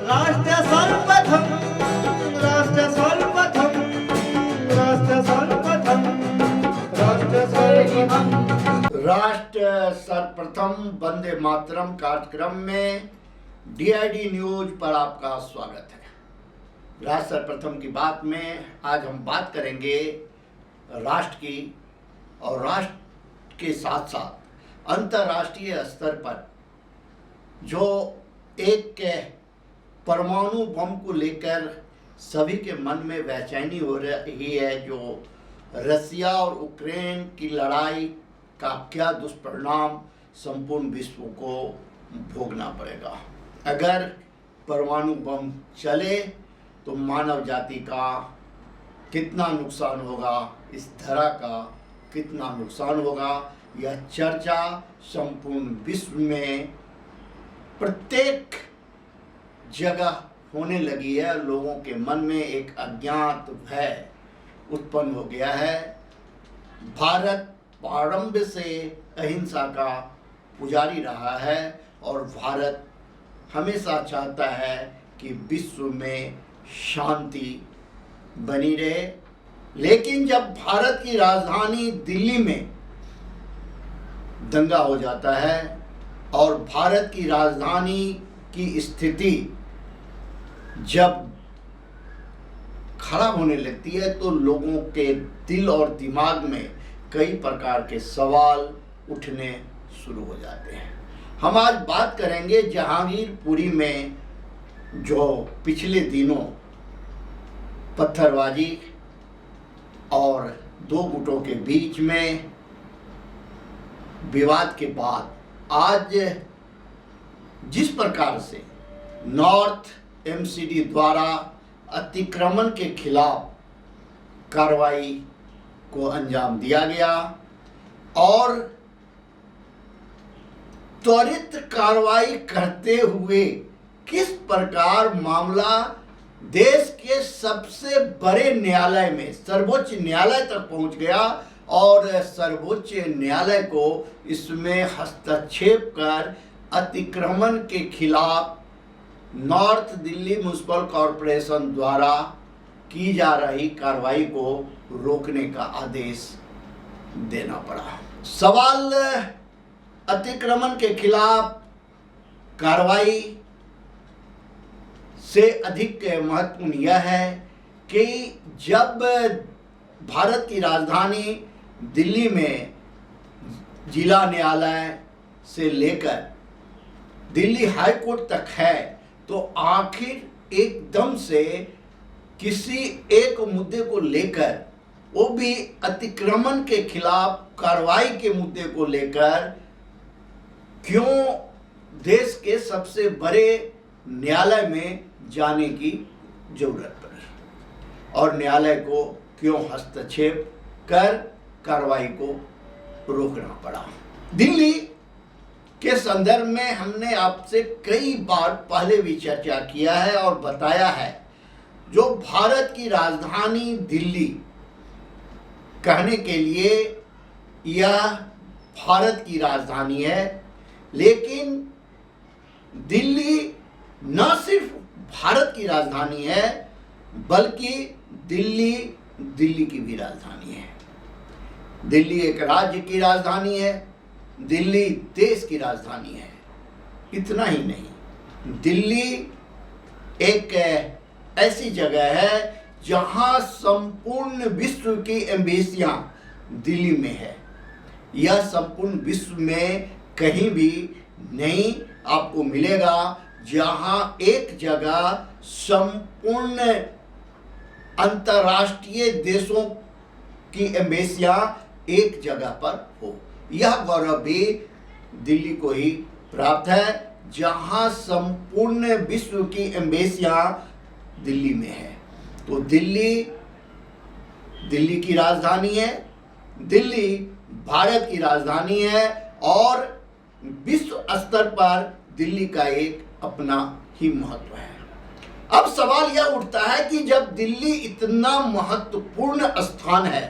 राष्ट्र सर्वप्रथम, राष्ट्र सर्वप्रथम, राष्ट्र सर्वप्रथम, राष्ट्र सर्वप्रथम। राष्ट्र सर्वप्रथम वंदे मातरम कार्यक्रम में DID न्यूज पर आपका स्वागत है। राष्ट्र सर्वप्रथम की बात में आज हम बात करेंगे राष्ट्र की, और राष्ट्र के साथ साथ अंतर्राष्ट्रीय स्तर पर जो एक परमाणु बम को लेकर सभी के मन में बेचैनी हो रही है, जो रसिया और यूक्रेन की लड़ाई का क्या दुष्परिणाम संपूर्ण विश्व को भोगना पड़ेगा। अगर परमाणु बम चले तो मानव जाति का कितना नुकसान होगा, इस धरा का कितना नुकसान होगा, यह चर्चा संपूर्ण विश्व में प्रत्येक जगह होने लगी है। लोगों के मन में एक अज्ञात भय उत्पन्न हो गया है। भारत प्रारंभ से अहिंसा का पुजारी रहा है और भारत हमेशा चाहता है कि विश्व में शांति बनी रहे। लेकिन जब भारत की राजधानी दिल्ली में दंगा हो जाता है और भारत की राजधानी की स्थिति जब खड़ा होने लगती है तो लोगों के दिल और दिमाग में कई प्रकार के सवाल उठने शुरू हो जाते हैं। हम आज बात करेंगे जहांगीरपुरी में जो पिछले दिनों पत्थरबाजी और दो गुटों के बीच में विवाद के बाद आज जिस प्रकार से नॉर्थ MCD द्वारा अतिक्रमण के खिलाफ कार्रवाई को अंजाम दिया गया और त्वरित कार्रवाई करते हुए किस प्रकार मामला देश के सबसे बड़े न्यायालय में, सर्वोच्च न्यायालय तक पहुंच गया और सर्वोच्च न्यायालय को इसमें हस्तक्षेप कर अतिक्रमण के खिलाफ नॉर्थ दिल्ली म्युनिसिपल कॉरपोरेशन द्वारा की जा रही कार्रवाई को रोकने का आदेश देना पड़ा। सवाल अतिक्रमण के खिलाफ कार्रवाई से अधिक महत्वपूर्ण यह है कि जब भारत की राजधानी दिल्ली में जिला न्यायालय से लेकर दिल्ली हाई कोर्ट तक है, तो आखिर एकदम से किसी एक मुद्दे को लेकर, वो भी अतिक्रमण के खिलाफ कार्रवाई के मुद्दे को लेकर, क्यों देश के सबसे बड़े न्यायालय में जाने की जरूरत पड़ी और न्यायालय को क्यों हस्तक्षेप कर कार्रवाई को रोकना पड़ा। दिल्ली के संदर्भ में हमने आपसे कई बार पहले भी चर्चा किया है और बताया है, जो भारत की राजधानी दिल्ली कहने के लिए यह भारत की राजधानी है, लेकिन दिल्ली न सिर्फ भारत की राजधानी है बल्कि दिल्ली की भी राजधानी है। दिल्ली एक राज्य की राजधानी है, दिल्ली देश की राजधानी है। इतना ही नहीं, दिल्ली एक ऐसी जगह है जहां संपूर्ण विश्व की एम्बेसियां दिल्ली में है। यह संपूर्ण विश्व में कहीं भी नहीं आपको मिलेगा जहां एक जगह संपूर्ण अंतर्राष्ट्रीय देशों की एम्बेसियां एक जगह पर हो। यह गौरव भी दिल्ली को ही प्राप्त है, जहां संपूर्ण विश्व की एम्बेसियां दिल्ली में है। तो दिल्ली की राजधानी है, दिल्ली भारत की राजधानी है और विश्व स्तर पर दिल्ली का एक अपना ही महत्व है। अब सवाल यह उठता है कि जब दिल्ली इतना महत्वपूर्ण स्थान है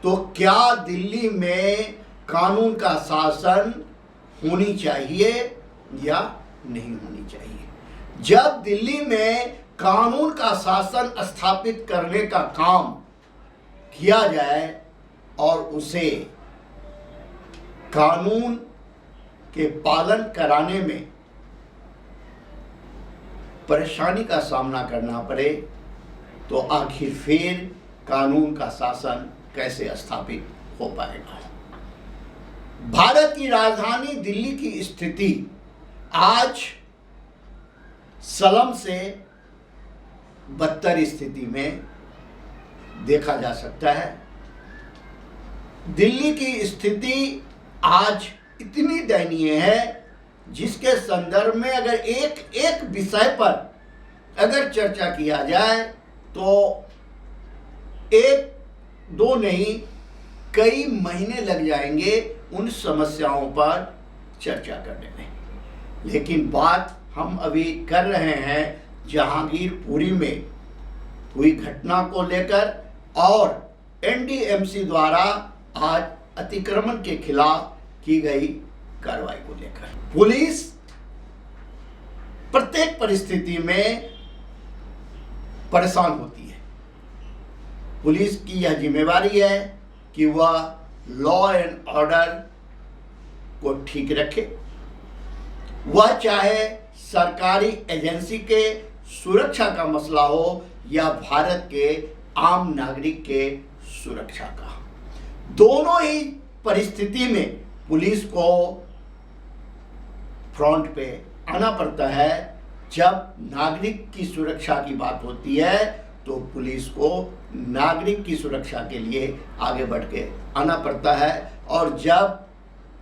तो क्या दिल्ली में कानून का शासन होनी चाहिए या नहीं होनी चाहिए। जब दिल्ली में कानून का शासन स्थापित करने का काम किया जाए और उसे कानून के पालन कराने में परेशानी का सामना करना पड़े, तो आखिर फिर कानून का शासन कैसे स्थापित हो पाएगा। भारत की राजधानी दिल्ली की स्थिति आज सलम से बदतर स्थिति में देखा जा सकता है। दिल्ली की स्थिति आज इतनी दयनीय है जिसके संदर्भ में अगर एक विषय पर अगर चर्चा किया जाए तो एक दो नहीं कई महीने लग जाएंगे उन समस्याओं पर चर्चा करने में। लेकिन बात हम अभी कर रहे हैं जहांगीरपुरी में हुई घटना को लेकर और एनडीएमसी द्वारा आज अतिक्रमण के खिलाफ की गई कार्रवाई को लेकर। पुलिस प्रत्येक परिस्थिति में परेशान होती है। पुलिस की यह जिम्मेवारी है कि वह लॉ एंड ऑर्डर को ठीक रखे, वह चाहे सरकारी एजेंसी के सुरक्षा का मसला हो या भारत के आम नागरिक के सुरक्षा का। दोनों ही परिस्थिति में पुलिस को फ्रंट पे आना पड़ता है। जब नागरिक की सुरक्षा की बात होती है तो पुलिस को नागरिक की सुरक्षा के लिए आगे बढ़ के आना पड़ता है, और जब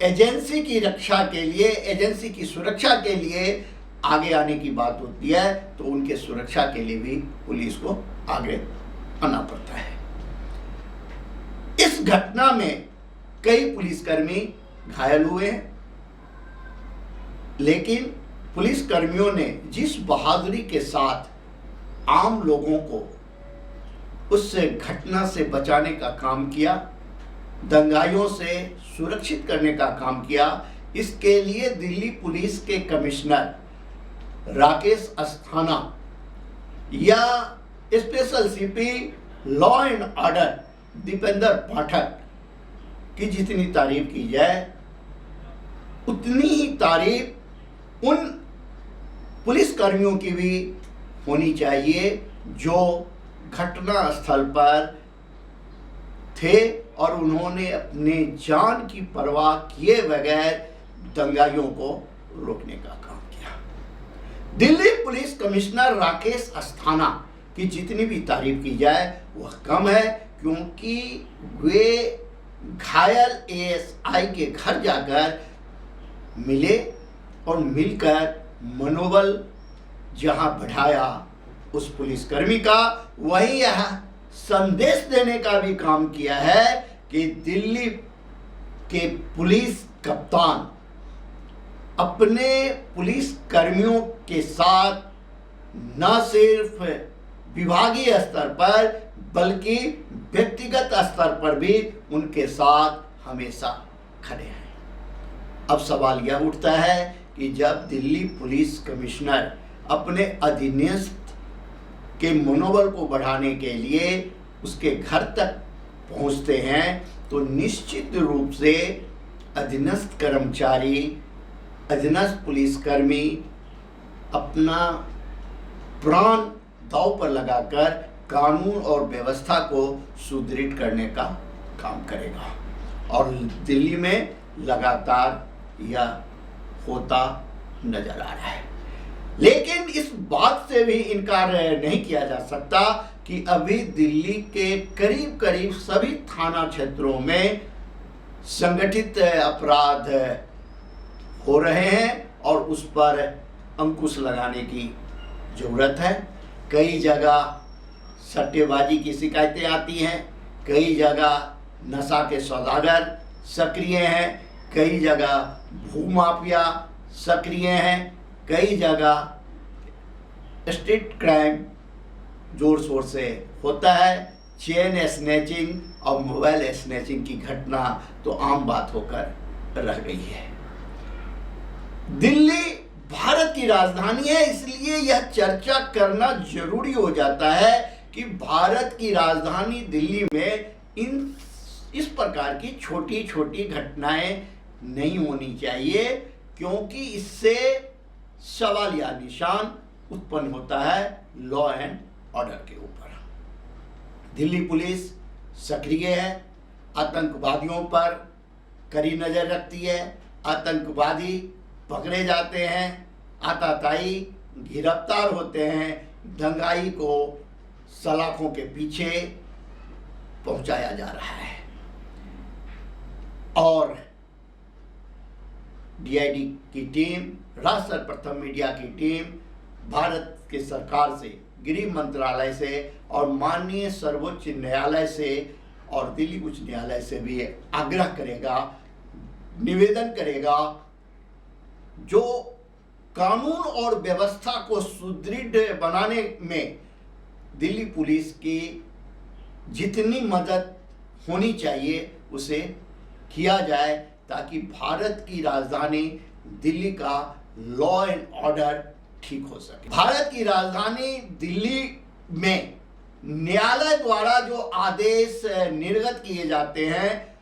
एजेंसी की रक्षा के लिए, एजेंसी की सुरक्षा के लिए आगे आने की बात होती है तो उनके सुरक्षा के लिए भी पुलिस को आगे आना पड़ता है। इस घटना में कई पुलिसकर्मी घायल हुए हैं, लेकिन पुलिसकर्मियों ने जिस बहादुरी के साथ आम लोगों को उस घटना से बचाने का काम किया, दंगाइयों से सुरक्षित करने का काम किया, इसके लिए दिल्ली पुलिस के कमिश्नर राकेश अस्थाना या special CP law and order Dipendra Pathak की जितनी तारीफ की जाए उतनी ही तारीफ उन पुलिसकर्मियों की भी होनी चाहिए जो घटना स्थल पर थे और उन्होंने अपने जान की परवाह किए बगैर दंगाइयों को रोकने का काम किया। दिल्ली पुलिस कमिश्नर राकेश अस्थाना की जितनी भी तारीफ की जाए वह कम है, क्योंकि वे घायल एएसआई के घर जाकर मिले और मिलकर मनोबल जहां बढ़ाया उस पुलिसकर्मी का, वही यह संदेश देने का भी काम किया है कि दिल्ली के पुलिस कप्तान अपने पुलिस कर्मियों के साथ न सिर्फ विभागीय स्तर पर बल्कि व्यक्तिगत स्तर पर भी उनके साथ हमेशा खड़े हैं। अब सवाल यह उठता है कि जब दिल्ली पुलिस कमिश्नर अपने अधीनस्थ के मनोबल को बढ़ाने के लिए उसके घर तक पहुंचते हैं तो निश्चित रूप से अधीनस्थ कर्मचारी, अधीनस्थ पुलिसकर्मी अपना प्राण दांव पर लगाकर कानून और व्यवस्था को सुदृढ़ करने का काम करेगा, और दिल्ली में लगातार यह होता नजर आ रहा है। लेकिन इस बात से भी इनकार नहीं किया जा सकता कि अभी दिल्ली के करीब करीब सभी थाना क्षेत्रों में संगठित अपराध हो रहे हैं और उस पर अंकुश लगाने की जरूरत है। कई जगह सट्टेबाजी की शिकायतें आती हैं, कई जगह नशा के सौदागर सक्रिय हैं, कई जगह भूमाफिया सक्रिय हैं, कई जगह स्ट्रीट क्राइम जोर शोर से होता है। चेन स्नैचिंग और मोबाइल स्नैचिंग की घटना तो आम बात होकर रह गई है। दिल्ली भारत की राजधानी है, इसलिए यह चर्चा करना जरूरी हो जाता है कि भारत की राजधानी दिल्ली में इस प्रकार की छोटी छोटी घटनाएं नहीं होनी चाहिए, क्योंकि इससे सवाल या निशान उत्पन्न होता है लॉ एंड ऑर्डर के ऊपर। दिल्ली पुलिस सक्रिय है, आतंकवादियों पर कड़ी नजर रखती है, आतंकवादी पकड़े जाते हैं, आतताई गिरफ्तार होते हैं, दंगाई को सलाखों के पीछे पहुंचाया जा रहा है। और डीआईडी की टीम, राष्ट्र सर्वप्रथम मीडिया की टीम भारत के सरकार से, गृह मंत्रालय से और माननीय सर्वोच्च न्यायालय से और दिल्ली उच्च न्यायालय से भी आग्रह करेगा, निवेदन करेगा, जो कानून और व्यवस्था को सुदृढ़ बनाने में दिल्ली पुलिस की जितनी मदद होनी चाहिए उसे किया जाए, ताकि भारत की राजधानी दिल्ली का लॉ एंड ऑर्डर ठीक हो सके। भारत की राजधानी दिल्ली में न्यायालय द्वारा जो आदेश निर्गत किए जाते हैं,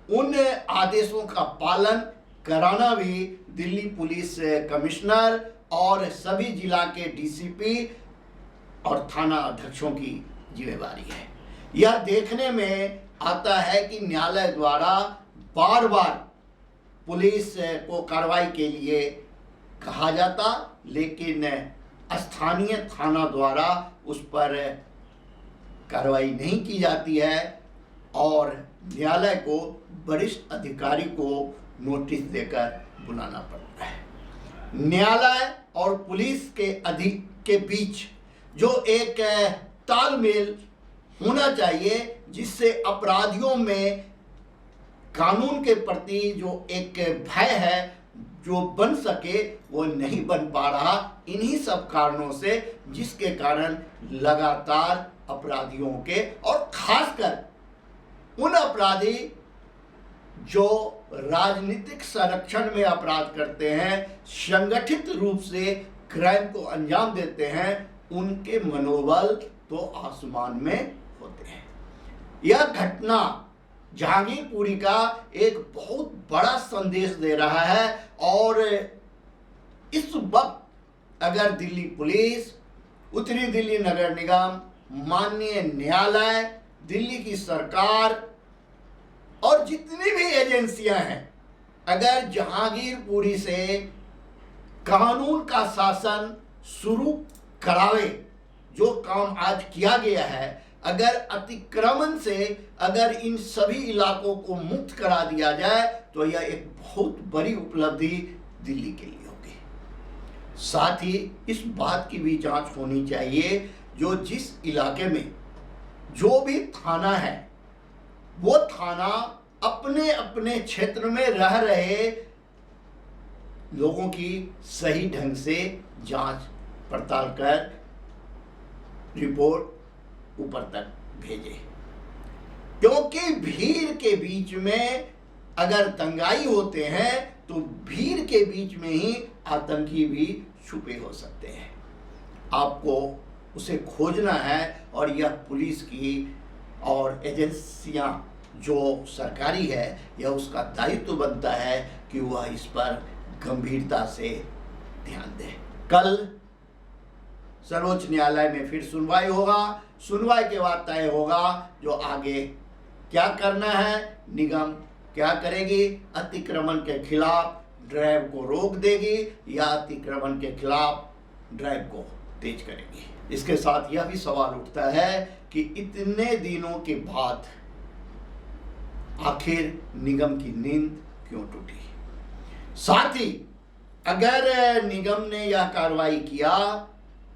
उन आदेशों का पालन कराना भी दिल्ली पुलिस कमिश्नर और सभी जिला के डीसीपी और थाना अध्यक्षों की जिम्मेदारी है। यह देखने में आता है कि न्यायालय द्वारा बार बार पुलिस को कार्रवाई के लिए कहा जाता, लेकिन स्थानीय थाना द्वारा उस पर कार्रवाई नहीं की जाती है और न्यायालय को वरिष्ठ अधिकारी को नोटिस देकर बुलाना पड़ता है। न्यायालय और पुलिस के बीच जो एक तालमेल होना चाहिए, जिससे अपराधियों में कानून के प्रति जो एक भय है जो बन सके, वो नहीं बन पा रहा, इन्हीं सब कारणों से, जिसके कारण लगातार अपराधियों के और खासकर उन अपराधी जो राजनीतिक संरक्षण में अपराध करते हैं, संगठित रूप से क्राइम को अंजाम देते हैं, उनके मनोबल तो आसमान में होते हैं। यह घटना जहांगीरपुरी का एक बहुत बड़ा संदेश दे रहा है और इस वक्त अगर दिल्ली पुलिस, उत्तरी दिल्ली नगर निगम, माननीय न्यायालय, दिल्ली की सरकार और जितनी भी एजेंसियां हैं, अगर जहांगीरपुरी से कानून का शासन शुरू करावे, जो काम आज किया गया है, अगर अतिक्रमण से अगर इन सभी इलाकों को मुक्त करा दिया जाए, तो यह एक बहुत बड़ी उपलब्धि दिल्ली के लिए होगी। साथ ही इस बात की भी जांच होनी चाहिए, जो जिस इलाके में जो भी थाना है, वो थाना अपने अपने क्षेत्र में रह रहे लोगों की सही ढंग से जांच पड़ताल कर रिपोर्ट ऊपर तक भेजे, क्योंकि भीड़ के बीच में अगर दंगाई होते हैं तो भीड़ के बीच में ही आतंकी भी छुपे हो सकते हैं। आपको उसे खोजना है और यह पुलिस की और एजेंसियां जो सरकारी है, यह उसका दायित्व बनता है कि वह इस पर गंभीरता से ध्यान दे। कल सर्वोच्च न्यायालय में फिर सुनवाई होगा। सुनवाई के बाद तय होगा जो आगे क्या करना है। निगम क्या करेगी, अतिक्रमण के खिलाफ ड्राइव को रोक देगी या अतिक्रमण के खिलाफ ड्राइव को तेज करेगी। इसके साथ यह भी सवाल उठता है कि इतने दिनों के बाद आखिर निगम की नींद क्यों टूटी। साथ ही अगर निगम ने यह कार्रवाई किया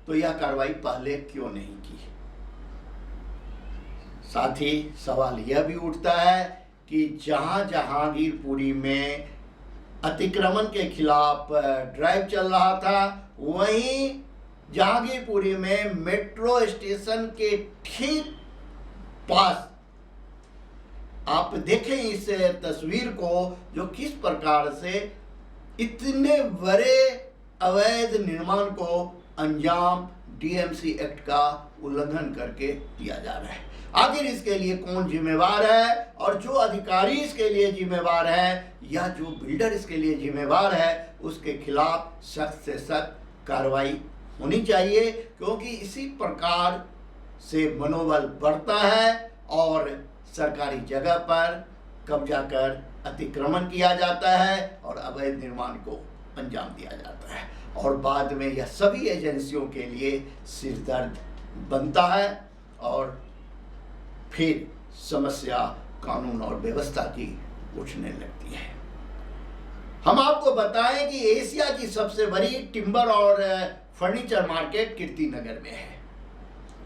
तो यह कार्रवाई पहले क्यों नहीं की। साथ ही सवाल यह भी उठता है कि जहां जहांगीरपुरी में अतिक्रमण के खिलाफ ड्राइव चल रहा था, वहीं जहांगीरपुरी में मेट्रो स्टेशन के ठीक पास आप देखें इस तस्वीर को, जो किस प्रकार से इतने बड़े अवैध निर्माण को अंजाम डीएमसी एक्ट का उल्लंघन करके दिया जा रहा है। आखिर इसके लिए कौन जिम्मेवार है, और जो अधिकारी इसके लिए जिम्मेवार है या जो बिल्डर इसके लिए जिम्मेवार है, उसके खिलाफ सख्त से सख्त कार्रवाई होनी चाहिए, क्योंकि इसी प्रकार से मनोबल बढ़ता है और सरकारी जगह पर कब्जा कर अतिक्रमण किया जाता है और अवैध निर्माण को अंजाम दिया जाता है, और बाद में यह सभी एजेंसियों के लिए सिरदर्द बनता है और फिर समस्या कानून और व्यवस्था की उठने लगती है। हम आपको बताएं कि एशिया की सबसे बड़ी टिम्बर और फर्नीचर मार्केट कीर्तिनगर में है।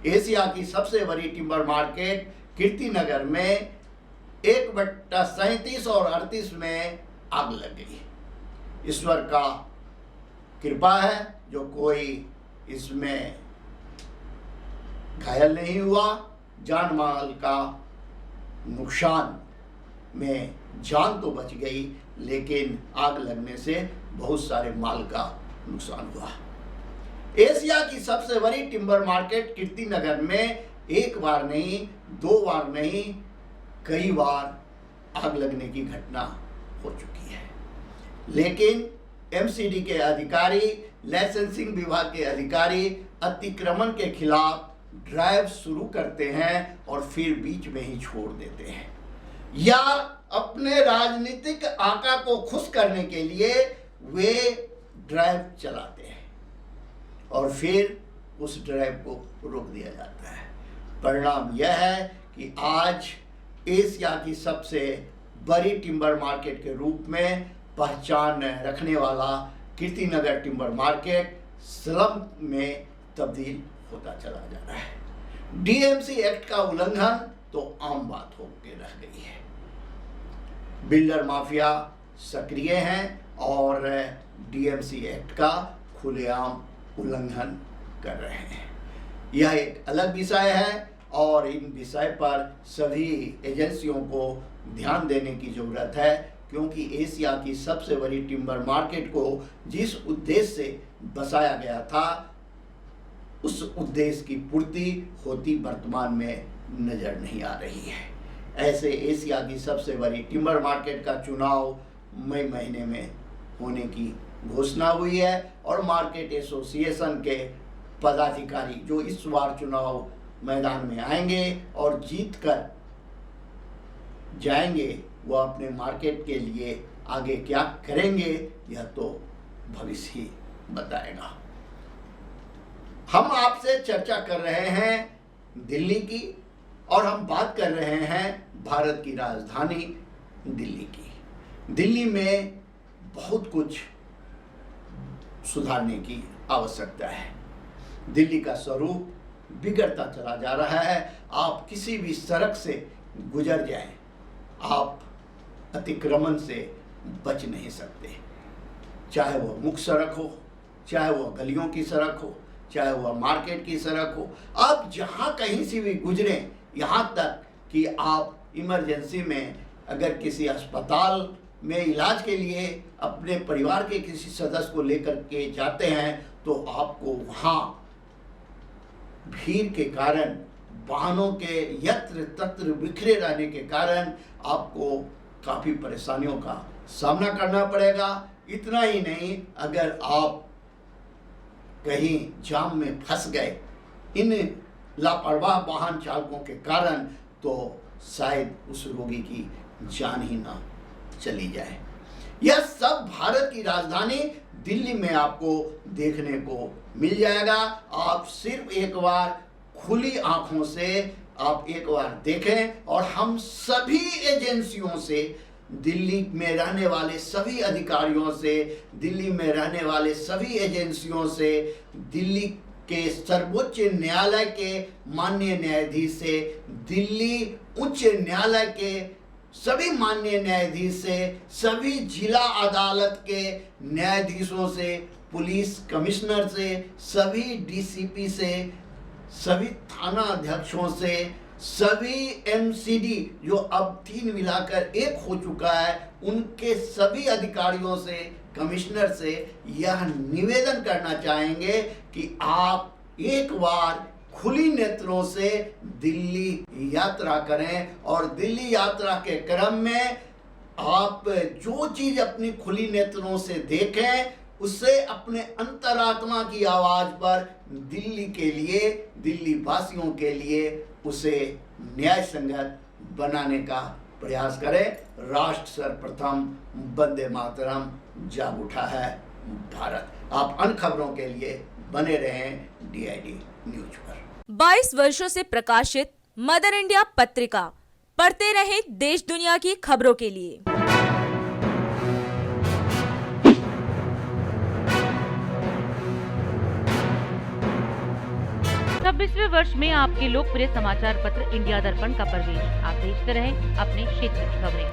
एशिया की सबसे बड़ी टिम्बर मार्केट कीर्तिनगर में 1/37 और 38 में आग लग गई। ईश्वर का कृपा है जो कोई इसमें घायल नहीं हुआ। जान माल का नुकसान में जान तो बच गई, लेकिन आग लगने से बहुत सारे माल का नुकसान हुआ। एशिया की सबसे बड़ी टिम्बर मार्केट कीर्तिनगर में एक बार नहीं, 2 बार नहीं, कई बार आग लगने की घटना हो चुकी है, लेकिन एमसीडी के अधिकारी, लाइसेंसिंग विभाग के अधिकारी अतिक्रमण के खिलाफ ड्राइव शुरू करते हैं और फिर बीच में ही छोड़ देते हैं, या अपने राजनीतिक आका को खुश करने के लिए वे ड्राइव चलाते हैं और फिर उस ड्राइव को रोक दिया जाता है। परिणाम यह है कि आज एशिया की सबसे बड़ी टिम्बर मार्केट के रूप में पहचान रखने वाला कीर्तिनगर टिम्बर मार्केट स्लम में तब्दील होता चला जा रहा है। डीएमसी एक्ट का उल्लंघन तो आम बात होकर रह गई है। बिल्डर माफिया सक्रिय हैं और डीएमसी एक्ट का खुलेआम उल्लंघन कर रहे हैं। यह एक अलग विषय है और इन विषय पर सभी एजेंसियों को ध्यान देने की जरूरत है, क्योंकि एशिया की सबसे बड़ी टिम्बर मार्केट को जिस उद्देश्य से बसाया गया था, उस उद्देश्य की पूर्ति होती वर्तमान में नजर नहीं आ रही है। ऐसे एशिया की सबसे बड़ी टिम्बर मार्केट का चुनाव मई महीने में होने की घोषणा हुई है और मार्केट एसोसिएशन के पदाधिकारी जो इस बार चुनाव मैदान में आएंगे और जीत कर जाएंगे, वह अपने मार्केट के लिए आगे क्या करेंगे यह तो भविष्य ही बताएगा। हम आपसे चर्चा कर रहे हैं दिल्ली की, और हम बात कर रहे हैं भारत की राजधानी दिल्ली की। दिल्ली में बहुत कुछ सुधारने की आवश्यकता है। दिल्ली का स्वरूप बिगड़ता चला जा रहा है। आप किसी भी सड़क से गुजर जाएं, आप अतिक्रमण से बच नहीं सकते, चाहे वह मुख्य सड़क हो, चाहे वह गलियों की सड़क हो, चाहे वह मार्केट की सड़क हो। आप जहाँ कहीं से भी गुजरें, यहाँ तक कि आप इमरजेंसी में अगर किसी अस्पताल में इलाज के लिए अपने परिवार के किसी सदस्य को लेकर के जाते हैं, तो आपको वहाँ भीड़ के कारण, वाहनों के यत्र तत्र बिखरे रहने के कारण आपको काफ़ी परेशानियों का सामना करना पड़ेगा। इतना ही नहीं, अगर आप कहीं जाम में फंस गए इन लापरवाह वाहन चालकों के कारण, तो शायद उस रोगी की जान ही ना चली जाए। यह सब भारत की राजधानी दिल्ली में आपको देखने को मिल जाएगा। आप सिर्फ एक बार खुली आंखों से आप एक बार देखें, और हम सभी एजेंसियों से, दिल्ली में रहने वाले सभी अधिकारियों से, दिल्ली में रहने वाले सभी एजेंसियों से, दिल्ली के सर्वोच्च न्यायालय के माननीय न्यायाधीश से, दिल्ली उच्च न्यायालय के सभी माननीय न्यायाधीश से, सभी जिला अदालत के न्यायाधीशों से, पुलिस कमिश्नर से, सभी डीसीपी से, सभी थाना अध्यक्षों से, सभी एमसीडी जो अब 3 मिलाकर 1 हो चुका है, उनके सभी अधिकारियों से कमिश्नर से यह निवेदन करना चाहेंगे कि आप एक बार खुली नेत्रों से दिल्ली यात्रा करें और दिल्ली यात्रा के क्रम में आप जो चीज अपनी खुली नेत्रों से देखें उससे अपने अंतरात्मा की आवाज पर दिल्ली के लिए, दिल्ली वासियों के लिए उसे न्याय संगत बनाने का प्रयास करें। राष्ट्र सर्वप्रथम, वंदे मातरम, जाग उठा है भारत। आप अन्य खबरों के लिए बने रहें DID न्यूज पर। 22 वर्षों से प्रकाशित मदर इंडिया पत्रिका, पढ़ते रहें देश दुनिया की खबरों के लिए। 26वें वर्ष में आपके लोकप्रिय समाचार पत्र इंडिया दर्पण का प्रवेश। आप देखते रहें अपने क्षेत्र की खबरें।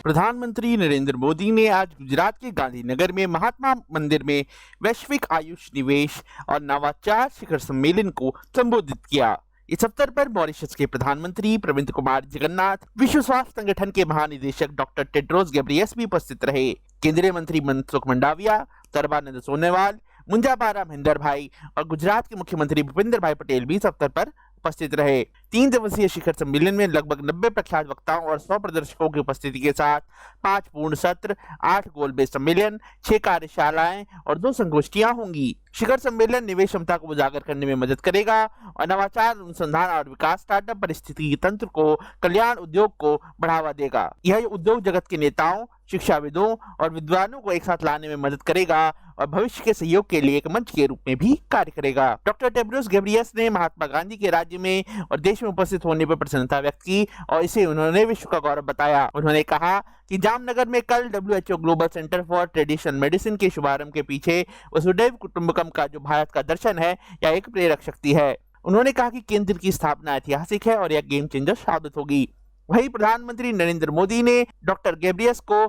प्रधानमंत्री नरेंद्र मोदी ने आज गुजरात के गांधीनगर में महात्मा मंदिर में वैश्विक आयुष निवेश और नवाचार शिखर सम्मेलन को संबोधित किया। इस अवसर पर मॉरिशस के प्रधानमंत्री प्रविंद कुमार जगन्नाथ, विश्व स्वास्थ्य संगठन के महानिदेशक डॉक्टर टेड्रोस गैब्रियस भी उपस्थित रहे। केंद्रीय मंत्री मनसुख मंडाविया, सर्बानंद सोनोवाल, मुंजाबारा महेंद्र भाई और गुजरात के मुख्यमंत्री भूपेंद्र भाई पटेल भी इस अवसर पर उपस्थित रहे। 3 दिवसीय शिखर सम्मेलन में लगभग 90 प्रख्यात वक्ताओं और 100 प्रदर्शकों की उपस्थिति के साथ 5 पूर्ण सत्र, 8 गोल बेस सम्मेलन, 6 कार्यशालाएं और 2 संगोष्ठियां होंगी। शिखर सम्मेलन निवेश क्षमता को उजागर करने में मदद करेगा और नवाचार, अनुसंधान और विकास, स्टार्टअप, परिस्थितिकी तंत्र को, कल्याण, उद्योग को बढ़ावा देगा। यह उद्योग जगत के नेताओं, शिक्षाविदों और विद्वानों को एक साथ लाने में मदद करेगा और भविष्य के सहयोग के लिए एक मंच के रूप में भी कार्य करेगा। डॉक्टर टेड्रोस गैब्रियस ने महात्मा गांधी के राज्य में और देश में उपस्थित होने पर प्रसन्नता व्यक्त की और इसे उन्होंने विश्व का गौरव बताया। उन्होंने कहा कि जामनगर में कल WHO global centre for traditional medicine के शुभारंभ के पीछे वसुधैव कुटुंबकम का जो भारत का दर्शन है, यह एक प्रेरक शक्ति है। उन्होंने कहा कि केंद्र की स्थापना ऐतिहासिक है और यह गेम चेंजर साबित होगी। वहीं प्रधानमंत्री नरेंद्र मोदी ने डॉक्टर गैब्रियस को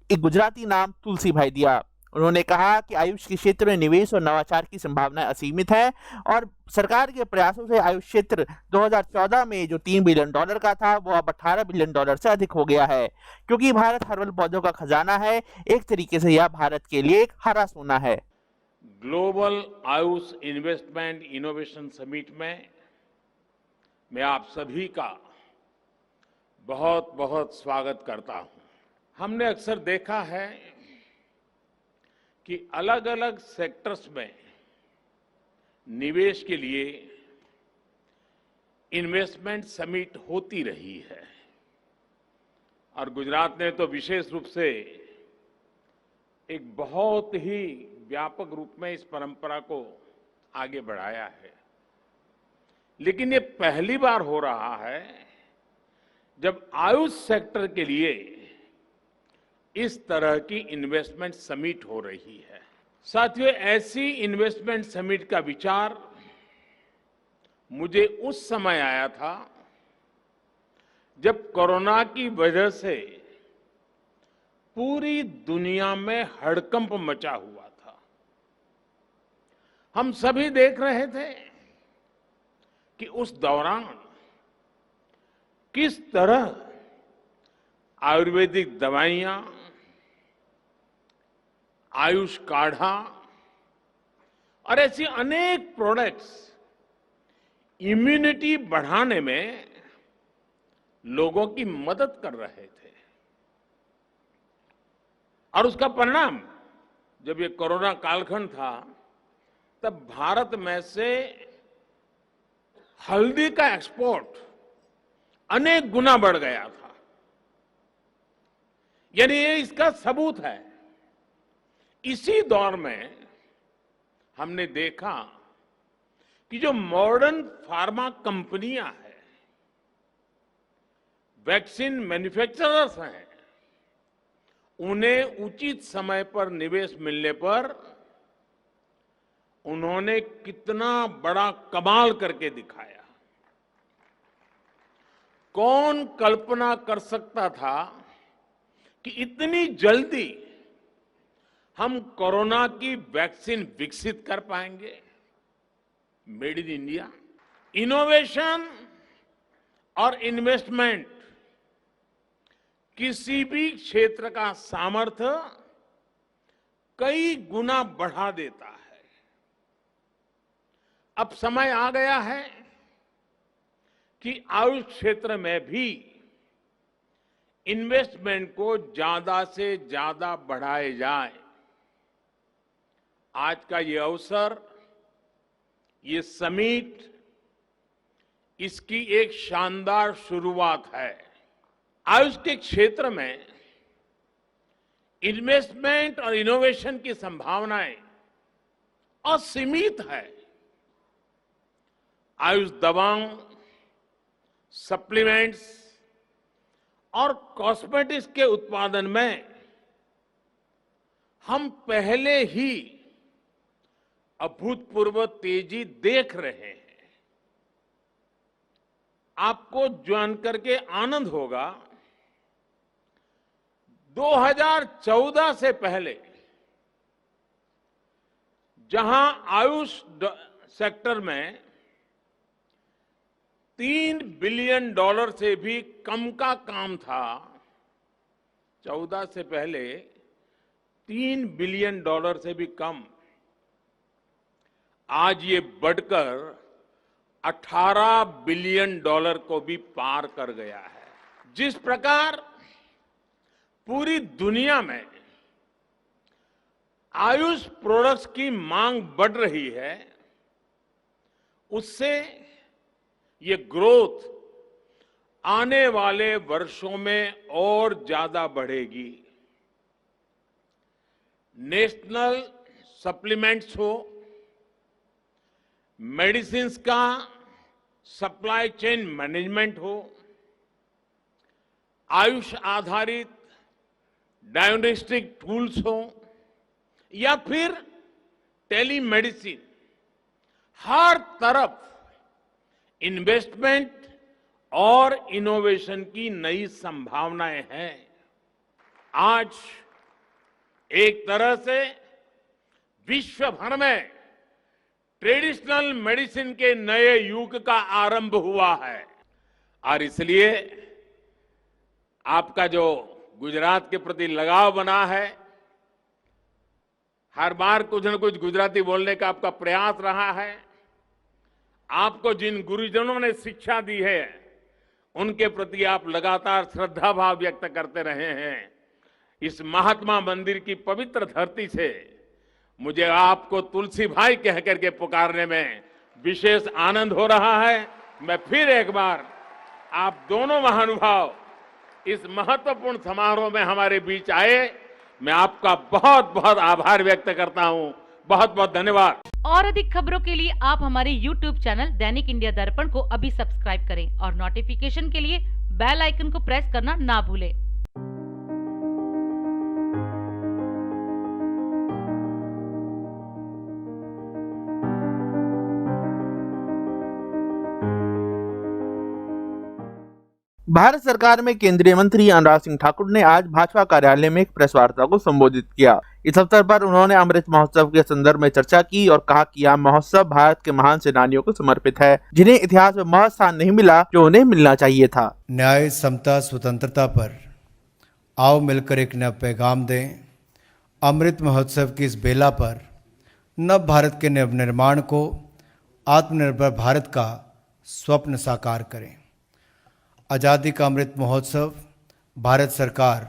एक गुजराती नाम तुलसी भाई दिया। उन्होंने कहा कि आयुष के क्षेत्र में निवेश और नवाचार की संभावनाएं असीमित है और सरकार के प्रयासों से आयुष क्षेत्र 2014 में जो $3 बिलियन का था वो अब $18 बिलियन से अधिक हो गया है। क्योंकि भारत हर्बल पौधों का खजाना है, एक तरीके से यह भारत के लिए एक हरा सोना है। Global Ayush investment innovation summit में मैं आप सभी का बहुत बहुत स्वागत करता हूं। हमने अक्सर देखा है कि अलग अलग सेक्टर्स में निवेश के लिए इन्वेस्टमेंट समिट होती रही है और गुजरात ने तो विशेष रूप से एक बहुत ही व्यापक रूप में इस परंपरा को आगे बढ़ाया है। लेकिन ये पहली बार हो रहा है जब आयुष सेक्टर के लिए इस तरह की इन्वेस्टमेंट समिट हो रही है। साथियों, ऐसी इन्वेस्टमेंट समिट का विचार मुझे उस समय आया था जब कोरोना की वजह से पूरी दुनिया में हड़कंप मचा हुआ था। हम सभी देख रहे थे कि उस दौरान किस तरह आयुर्वेदिक दवाइयां, आयुष काढ़ा और ऐसी अनेक प्रोडक्ट्स इम्यूनिटी बढ़ाने में लोगों की मदद कर रहे थे। और उसका परिणाम, जब ये कोरोना कालखंड था, तब भारत में से हल्दी का एक्सपोर्ट अनेक गुना बढ़ गया था। यानी ये इसका सबूत है। इसी दौर में हमने देखा कि जो मॉडर्न फार्मा कंपनियां हैं, वैक्सीन मैन्युफैक्चरर्स हैं, उन्हें उचित समय पर निवेश मिलने पर उन्होंने कितना बड़ा कमाल करके दिखाया। कौन कल्पना कर सकता था कि इतनी जल्दी हम कोरोना की वैक्सीन विकसित कर पाएंगे। Made in India. इनोवेशन और इन्वेस्टमेंट किसी भी क्षेत्र का सामर्थ्य कई गुना बढ़ा देता है। अब समय आ गया है कि आयुष क्षेत्र में भी इन्वेस्टमेंट को ज्यादा से ज्यादा बढ़ाए जाए। आज का ये अवसर, ये समिट, इसकी एक शानदार शुरुआत है। आयुष के क्षेत्र में इन्वेस्टमेंट और इनोवेशन की संभावनाएं असीमित है। आयुष दवाओं, सप्लीमेंट्स और कॉस्मेटिक्स के उत्पादन में हम पहले ही अभूतपूर्व तेजी देख रहे हैं। आपको जानकर के आनंद होगा, 2014 से पहले जहां आयुष सेक्टर में $3 बिलियन से भी कम का काम था, 14 से पहले $3 बिलियन से भी कम, आज ये बढ़कर $18 बिलियन को भी पार कर गया है। जिस प्रकार पूरी दुनिया में आयुष प्रोडक्ट्स की मांग बढ़ रही है, उससे ये ग्रोथ आने वाले वर्षों में और ज्यादा बढ़ेगी। नेशनल सप्लीमेंट्स हो, मेडिसिन्स का सप्लाई चेन मैनेजमेंट हो, आयुष आधारित डायग्नोस्टिक टूल्स हो या फिर टेलीमेडिसिन, हर तरफ इन्वेस्टमेंट और इनोवेशन की नई संभावनाएं हैं। आज एक तरह से विश्व भर में ट्रेडिशनल मेडिसिन के नए युग का आरंभ हुआ है और इसलिए आपका जो गुजरात के प्रति लगाव बना है, हर बार कुछ न कुछ गुजराती बोलने का आपका प्रयास रहा है, आपको जिन गुरुजनों ने शिक्षा दी है उनके प्रति आप लगातार श्रद्धा भाव व्यक्त करते रहे हैं। इस महात्मा मंदिर की पवित्र धरती से मुझे आपको तुलसी भाई कह करके पुकारने में विशेष आनंद हो रहा है। मैं फिर एक बार आप दोनों महानुभाव इस महत्वपूर्ण समारोह में हमारे बीच आए, मैं आपका बहुत बहुत आभार व्यक्त करता हूं। बहुत बहुत धन्यवाद। और अधिक खबरों के लिए आप हमारे YouTube चैनल दैनिक इंडिया दर्पण को अभी सब्सक्राइब करें और नोटिफिकेशन के लिए बेल आइकन को प्रेस करना ना भूलें। भारत सरकार में केंद्रीय मंत्री अनुराग सिंह ठाकुर ने आज भाजपा कार्यालय में एक प्रेस वार्ता को संबोधित किया। इस अवसर पर उन्होंने अमृत महोत्सव के संदर्भ में चर्चा की और कहा कि यह महोत्सव भारत के महान सेनानियों को समर्पित है, जिन्हें इतिहास में वह स्थान नहीं मिला जो उन्हें मिलना चाहिए था। न्याय, समता, स्वतंत्रता पर आओ मिलकर एक नया पैगाम दें। अमृत महोत्सव की इस बेला पर नव भारत के नवनिर्माण को, आत्मनिर्भर भारत का स्वप्न साकार करें। आज़ादी का अमृत महोत्सव भारत सरकार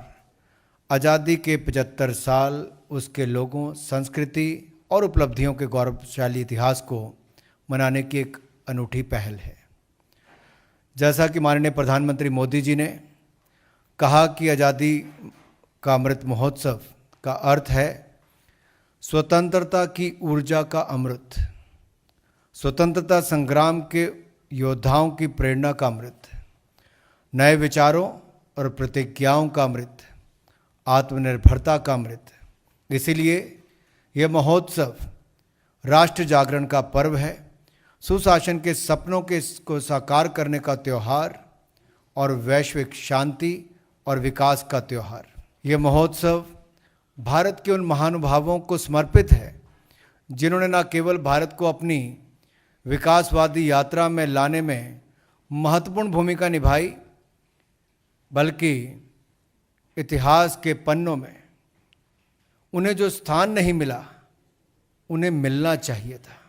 आज़ादी के 75 साल, उसके लोगों, संस्कृति और उपलब्धियों के गौरवशाली इतिहास को मनाने की एक अनूठी पहल है। जैसा कि माननीय प्रधानमंत्री मोदी जी ने कहा कि आज़ादी का अमृत महोत्सव का अर्थ है स्वतंत्रता की ऊर्जा का अमृत, स्वतंत्रता संग्राम के योद्धाओं की प्रेरणा का अमृत, नए विचारों और प्रतिज्ञाओं का अमृत, आत्मनिर्भरता का अमृत। इसीलिए यह महोत्सव राष्ट्र जागरण का पर्व है, सुशासन के सपनों को साकार करने का त्यौहार और वैश्विक शांति और विकास का त्यौहार। यह महोत्सव भारत के उन महानुभावों को समर्पित है जिन्होंने न केवल भारत को अपनी विकासवादी यात्रा में लाने में महत्वपूर्ण भूमिका निभाई, बल्कि इतिहास के पन्नों में उन्हें जो स्थान नहीं मिला उन्हें मिलना चाहिए था।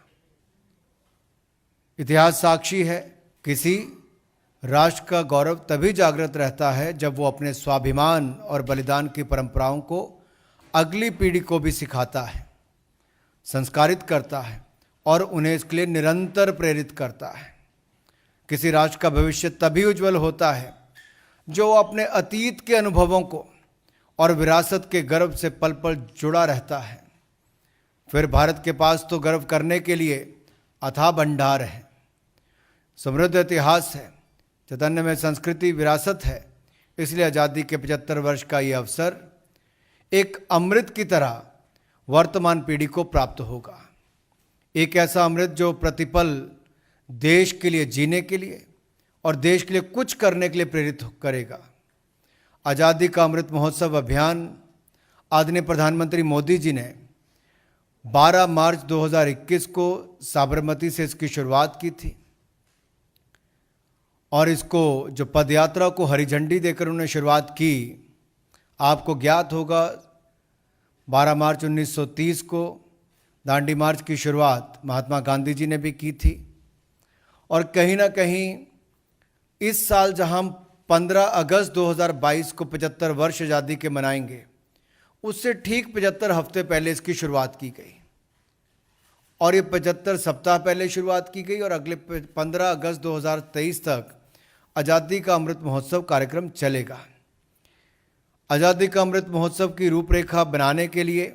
इतिहास साक्षी है, किसी राष्ट्र का गौरव तभी जागृत रहता है जब वो अपने स्वाभिमान और बलिदान की परंपराओं को अगली पीढ़ी को भी सिखाता है, संस्कारित करता है और उन्हें इसके लिए निरंतर प्रेरित करता है। किसी राष्ट्र का भविष्य तभी उज्जवल होता है जो अपने अतीत के अनुभवों को और विरासत के गर्व से पल पल जुड़ा रहता है। फिर भारत के पास तो गर्व करने के लिए अथाह भंडार है, समृद्ध इतिहास है, चैतन्य में संस्कृति विरासत है। इसलिए आज़ादी के 75 वर्ष का ये अवसर एक अमृत की तरह वर्तमान पीढ़ी को प्राप्त होगा। एक ऐसा अमृत जो प्रतिपल देश के लिए जीने के लिए और देश के लिए कुछ करने के लिए प्रेरित करेगा। आज़ादी का अमृत महोत्सव अभियान आदरणीय प्रधानमंत्री मोदी जी ने 12 मार्च 2021 को साबरमती से इसकी शुरुआत की थी और इसको जो पदयात्रा को हरी झंडी देकर उन्होंने शुरुआत की, आपको ज्ञात होगा 12 मार्च 1930 को दांडी मार्च की शुरुआत महात्मा गांधी जी ने भी की थी। और कहीं ना कहीं इस साल जहां हम 15 अगस्त 2022 को 75 वर्ष आज़ादी के मनाएंगे, उससे ठीक 75 हफ्ते पहले इसकी शुरुआत की गई और ये 75 सप्ताह पहले शुरुआत की गई और अगले 15 अगस्त 2023 तक आज़ादी का अमृत महोत्सव कार्यक्रम चलेगा। आज़ादी का अमृत महोत्सव की रूपरेखा बनाने के लिए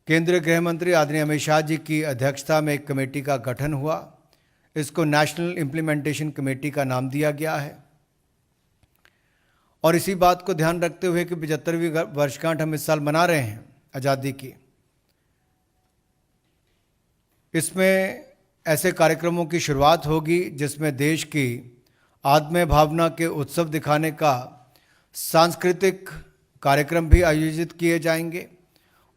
केंद्रीय गृह मंत्री आदरणीय अमित शाह जी की अध्यक्षता में एक कमेटी का गठन हुआ। इसको नेशनल इम्प्लीमेंटेशन कमेटी का नाम दिया गया है और इसी बात को ध्यान रखते हुए कि 75वीं वर्षगांठ हम इस साल मना रहे हैं आज़ादी की, इसमें ऐसे कार्यक्रमों की शुरुआत होगी जिसमें देश की आत्मीय भावना के उत्सव दिखाने का सांस्कृतिक कार्यक्रम भी आयोजित किए जाएंगे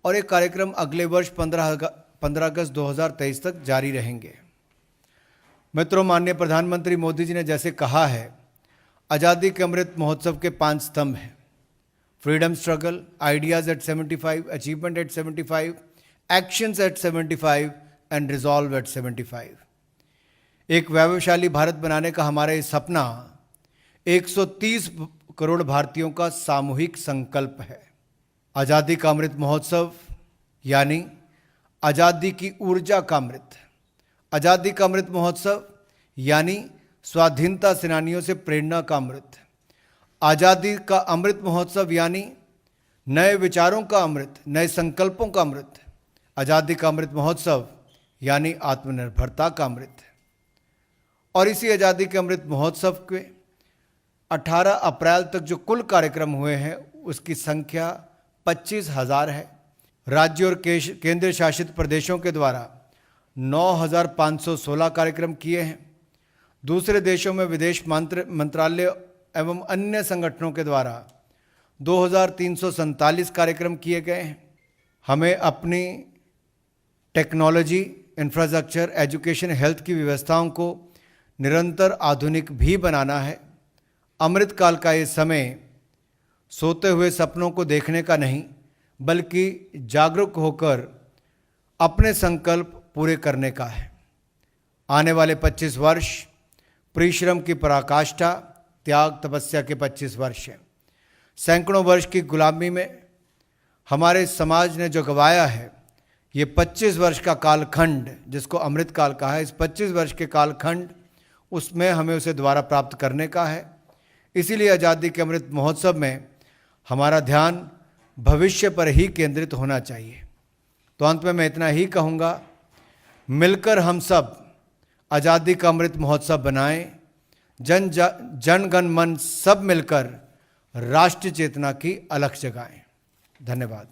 और ये कार्यक्रम अगले वर्ष 15 अगस्त 2023 तक जारी रहेंगे। मित्रों, माननीय प्रधानमंत्री मोदी जी ने जैसे कहा है, आज़ादी के अमृत महोत्सव के 5 स्तंभ हैं: freedom struggle, ideas at 75, achievement at 75, actions at 75 and resolve at 75। एक वैभवशाली भारत बनाने का हमारा ये सपना 130 करोड़ भारतीयों का सामूहिक संकल्प है। आज़ादी का अमृत महोत्सव यानी आज़ादी की ऊर्जा का अमृत, आज़ादी का अमृत महोत्सव यानी स्वाधीनता सेनानियों से प्रेरणा का अमृत, आज़ादी का अमृत महोत्सव यानी नए विचारों का अमृत, नए संकल्पों का अमृत, आज़ादी का अमृत महोत्सव यानी आत्मनिर्भरता का अमृत। और इसी आज़ादी के अमृत महोत्सव के 18 अप्रैल तक जो कुल कार्यक्रम हुए हैं उसकी संख्या 25,000 है। राज्यों और केंद्र शासित प्रदेशों के द्वारा 9,516 कार्यक्रम किए हैं। दूसरे देशों में विदेश मंत्रालय एवं अन्य संगठनों के द्वारा 2,347 कार्यक्रम किए गए हैं। हमें अपनी टेक्नोलॉजी, इंफ्रास्ट्रक्चर, एजुकेशन, हेल्थ की व्यवस्थाओं को निरंतर आधुनिक भी बनाना है। अमृतकाल का ये समय सोते हुए सपनों को देखने का नहीं, बल्कि जागरूक होकर अपने संकल्प पूरे करने का है। आने वाले 25 वर्ष परिश्रम की पराकाष्ठा, त्याग, तपस्या के 25 वर्ष हैं। सैकड़ों वर्ष की गुलामी में हमारे समाज ने जो गंवाया है, ये 25 वर्ष का कालखंड जिसको अमृत काल कहा है, इस 25 वर्ष के कालखंड उसमें हमें उसे दोबारा प्राप्त करने का है। इसीलिए आज़ादी के अमृत महोत्सव में हमारा ध्यान भविष्य पर ही केंद्रित होना चाहिए। तो अंत में मैं इतना ही कहूँगा, मिलकर हम सब आज़ादी का अमृत महोत्सव बनाएं, जन गण मन सब मिलकर राष्ट्र चेतना की अलख जगाएं। धन्यवाद।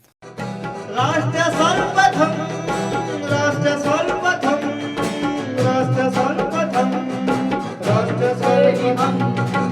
राष्ट्र सर्वप्रथम